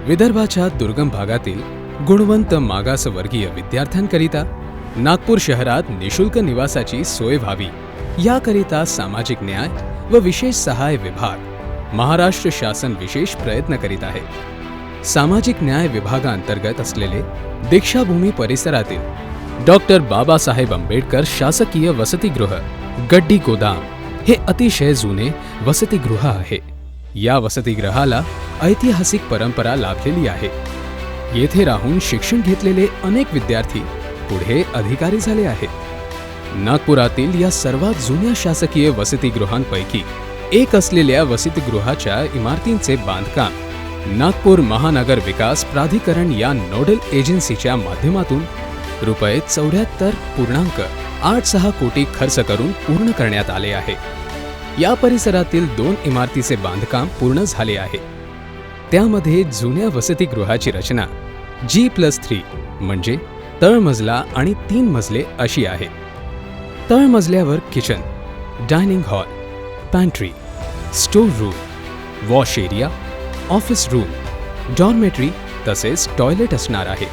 विदर्भाच्या दुर्गम भागातील गुणवंत मागासवर्गीय विद्यार्थ्यांकरिता नागपूर शहरात निशुल्क निवासाची सोय व्हावी याकरिता सामाजिक न्याय व विशेष सहाय्य विभाग महाराष्ट्र शासन विशेष प्रयत्न करीत आहे। सामाजिक न्याय विभागांतर्गत असलेले दीक्षाभूमी परिसरातील डॉक्टर बाबासाहेब आंबेडकर शासकीय वसतिगृह गड्डी गोदाम हे अतिशय जुने वसतिगृह आहे। या वसतिगृहाला ऐतिहासिक परंपरा लाभलेली आहे। येथे राहून शिक्षण घेतलेले अनेक विद्यार्थी पुढे अधिकारी झाले आहेत। नागपुरातील या सर्वात जुन्या शासकीय वसतिगृहांपैकी एक असलेल्या वसतिगृहाच्या इमारतींचे बांधकाम नागपूर महानगर विकास प्राधिकरण या नोडल एजन्सीच्या माध्यमातून रुपये 74.86 कोटी खर्च करून पूर्ण करण्यात आले आहे। या परिसरातील 2 इमारतीचे बांधकाम पूर्ण झाले आहे। त्यामध्ये जुन्या वसतिगृहाची रचना G+3 म्हणजे तळमजला आणि 3 मजले अशी आहे। तळमजल्यावर kitchen, dining hall, pantry, store room, wash area, office room, dormitory तसेच टॉयलेट असणार आहे।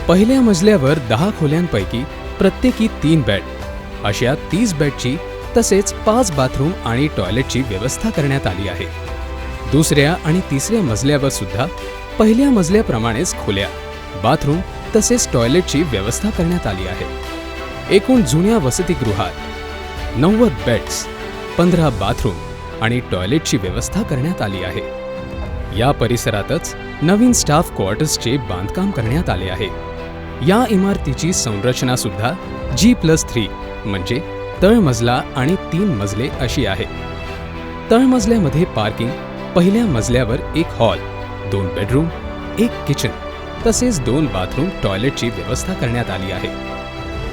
पहिल्या मजल्यावर 10 खोल्यांपैकी प्रत्येकी 3 बेड अशा 30 बेडची तसेच 5 बाथरूम आणि टॉयलेटची व्यवस्था करण्यात आली आहे। दुसऱ्या आणि तिसऱ्या मजल्यावर सुद्धा पहिल्या मजल्याप्रमाणेच खोल्या, बाथरूम तसेच टॉयलेटची व्यवस्था करण्यात आली आहे। एकूण जुन्या वसतिगृहात 90 बेड्स, 15 बाथरूम आणि टॉयलेटची व्यवस्था करण्यात आली आहे। या परिसरातच नवीन स्टाफ क्वार्टर्सचे बांधकाम करण्यात आले आहे। या इमारतीची संरचना सुद्धा G+3 म्हणजे तळमजला आणि 3 मजले अशी आहे। तळमजल्यामध्ये पार्किंग, पहिल्या मजल्यावर 1 हॉल, 2 बेडरूम, 1 किचन तसेच 2 बाथरूम टॉयलेटची व्यवस्था करण्यात आली आहे।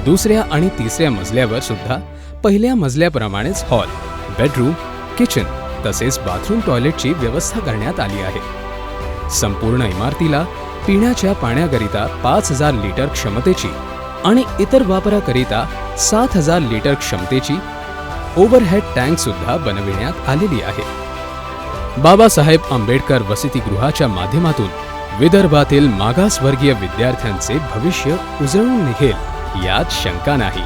दुसऱ्या आणि तिसऱ्या मजल्यावर सुद्धा पहिल्या मजल्याप्रमाणेच हॉल, बेडरूम, किचन तसेच बाथरूम टॉयलेटची व्यवस्था करण्यात आली आहे। संपूर्ण इमारतीला पिण्याच्या पाण्याकरिता 5000 लिटर क्षमतेची आणि इतर वापराकरिता 7000 लिटर क्षमतेची ओव्हरहेड टँक सुद्धा बनविण्यात आलेली आहे। बाबासाहेब आंबेडकर वसतिगृहाच्या माध्यमातून विदर्भातील मागासवर्गीय विद्यार्थ्यांचे भविष्य उजळून निघेल यात शंका नाही।